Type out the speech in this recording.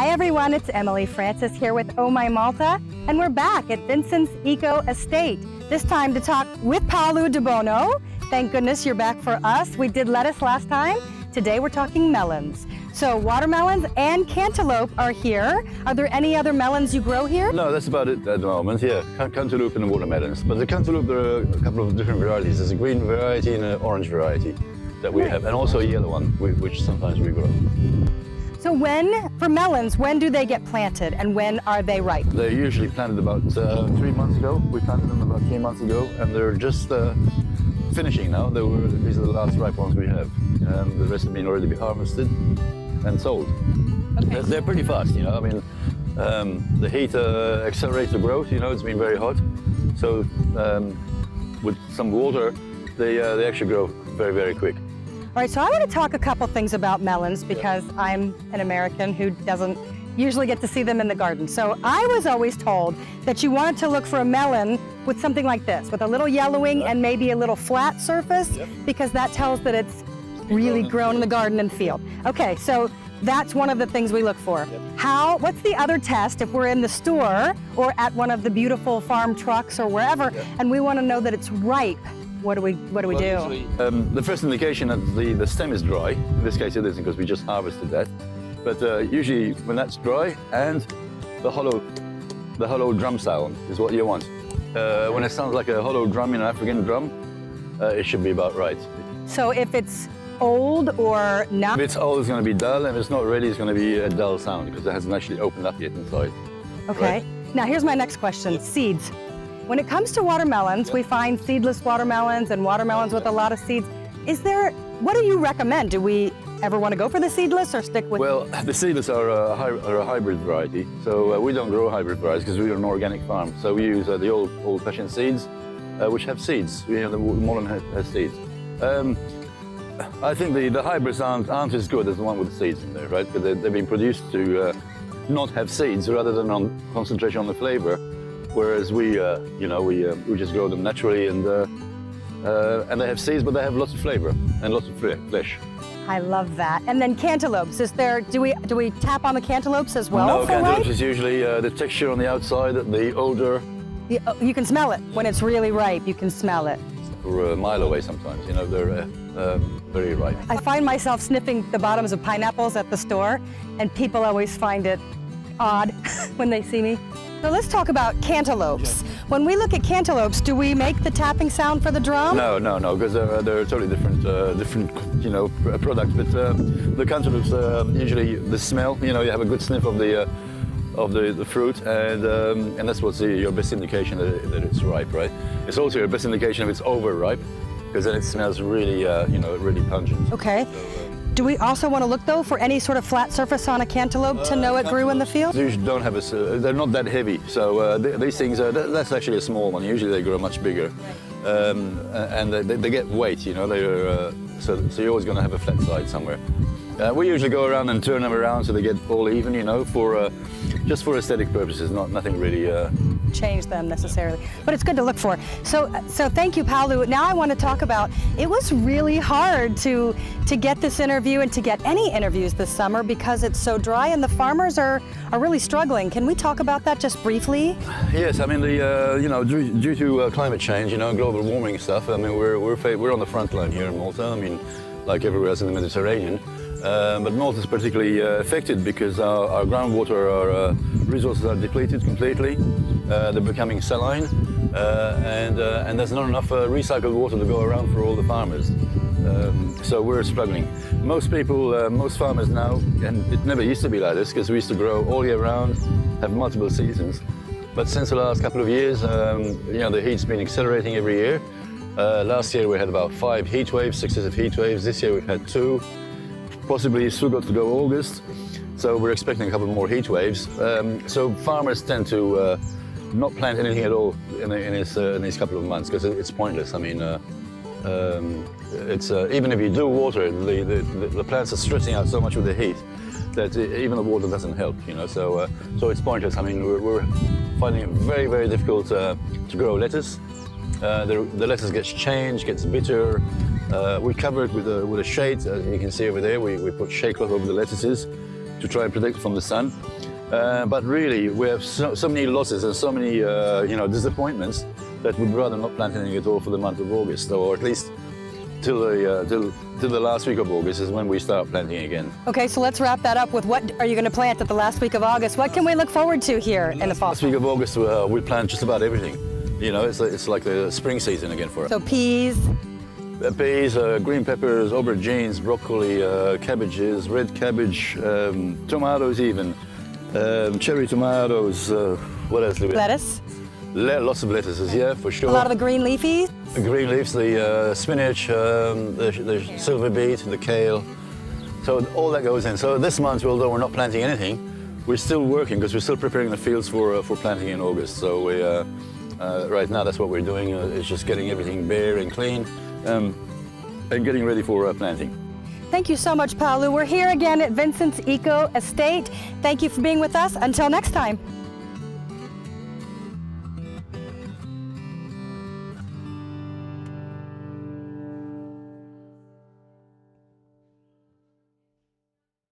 Hi everyone, it's Emily Francis here with Oh My Malta, and we're back at Vincent's Eco Estate. This time to talk with Paolo De Bono. Thank goodness you're back for us. We did lettuce last time. Today we're talking melons. So watermelons and cantaloupe are here. Are there any other melons you grow here? No, that's about it at the moment, yeah. Cantaloupe and watermelons. But the cantaloupe, there are a couple of different varieties. There's a green variety and an orange variety that we have, and also a yellow one, which sometimes we grow. So for melons, when do they get planted and when are they ripe? They're usually planted about 3 months ago. We planted them about 3 months ago, and they're just finishing now. These are the last ripe ones we have. The rest have been already harvested and sold. Okay. They're pretty fast, you know. I mean, the heat accelerates the growth. You know, it's been very hot, so with some water, they actually grow very, very quick. All right, so I want to talk a couple things about melons because I'm an American who doesn't usually get to see them in the garden. So I was always told that you wanted to look for a melon with something like this, with a little yellowing and maybe a little flat surface, because that tells that it's really grown in the garden and field. Okay, so that's one of the things we look for. What's the other test if we're in the store or at one of the beautiful farm trucks or wherever, and we want to know that it's ripe? What do we do? The first indication that the stem is dry. In this case it isn't, because we just harvested that. But usually when that's dry and the hollow drum sound is what you want. When it sounds like a hollow drum in an African drum, it should be about right. So if it's old or not? If it's old, it's going to be dull, and if it's not ready, it's going to be a dull sound because it hasn't actually opened up yet inside. Okay. Right? Now here's my next question, seeds. When it comes to watermelons, we find seedless watermelons and watermelons with a lot of seeds. What do you recommend? Do we ever want to go for the seedless or stick with? Well, the seedless are a hybrid variety. So we don't grow hybrid varieties because we're an organic farm. So we use the old-fashioned seeds, which have seeds. The modern has seeds. I think the hybrids aren't as good as the one with seeds in there, right? Because they've been produced to not have seeds rather than concentration on the flavor. Whereas we just grow them naturally, and they have seeds, but they have lots of flavor and lots of flesh. I love that. And then cantaloupes, do we tap on the cantaloupes as well? No, cantaloupes is usually the texture on the outside, the odor. You can smell it when it's really ripe. You can smell it. We're a mile away sometimes. You know, they're very ripe. I find myself sniffing the bottoms of pineapples at the store, and people always find it odd when they see me. So let's talk about cantaloupes. When we look at cantaloupes, do we make the tapping sound for the drum? No, because they're totally different products. But the cantaloupes usually the smell. You know, you have a good sniff of the fruit, and that's what's your best indication that it's ripe, right? It's also your best indication if it's overripe, because then it smells really, really pungent. Okay. Do we also want to look, though, for any sort of flat surface on a cantaloupe to know it grew in the field? They usually don't have they're not that heavy, so these things that's actually a small one. Usually they grow much bigger, and they get weight. You know, so you're always going to have a flat side somewhere. We usually go around and turn them around so they get all even. You know, just for aesthetic purposes, nothing really. Change them necessarily, but it's good to look for. So thank you, Paolo. Now I want to talk about, it was really hard to get this interview and to get any interviews this summer because it's so dry and the farmers are really struggling. Can we talk about that just briefly? Yes, I mean due to climate change, and global warming stuff. I mean we're on the front line here in Malta. I mean, like everywhere else in the Mediterranean. But Malta is particularly affected because our groundwater, our resources are depleted completely. They're becoming saline, and there's not enough recycled water to go around for all the farmers. So we're struggling. Most farmers now, and it never used to be like this because we used to grow all year round, have multiple seasons. But since the last couple of years, the heat's been accelerating every year. Last year we had about 5 heat waves, successive heat waves. This year we've had 2. Possibly still got to go August, so we're expecting a couple more heat waves. So farmers tend to not plant anything at all in these couple of months because it's pointless. I mean, even if you do water, the plants are stressing out so much with the heat that even the water doesn't help. So it's pointless. I mean, we're finding it very, very difficult to grow lettuce. The lettuce gets changed, gets bitter. We cover it with a shade, as you can see over there. We put shade cloth over the lettuces, to try and protect it from the sun. But really, we have so many losses and so many disappointments that we'd rather not plant anything at all for the month of August, or at least till the last week of August is when we start planting again. Okay, so let's wrap that up with what are you going to plant at the last week of August? What can we look forward to here in the fall? Last week of August, we plant just about everything. You know, it's like the spring season again for us. So peas. Peas, green peppers, aubergines, broccoli, cabbages, red cabbage, tomatoes even, cherry tomatoes, what else do we have? Lettuce. Lots of lettuces, yeah, for sure. A lot of the green leafies. The green leaves, the spinach, the silver beet, the kale. So all that goes in. So this month, although we're not planting anything, we're still working because we're still preparing the fields for planting in August. So we, right now, that's what we're doing. It's just getting everything bare and clean and getting ready for planting. Thank you so much, Paulu. We're here again at Vincent's Eco Estate. Thank you for being with us. Until next time.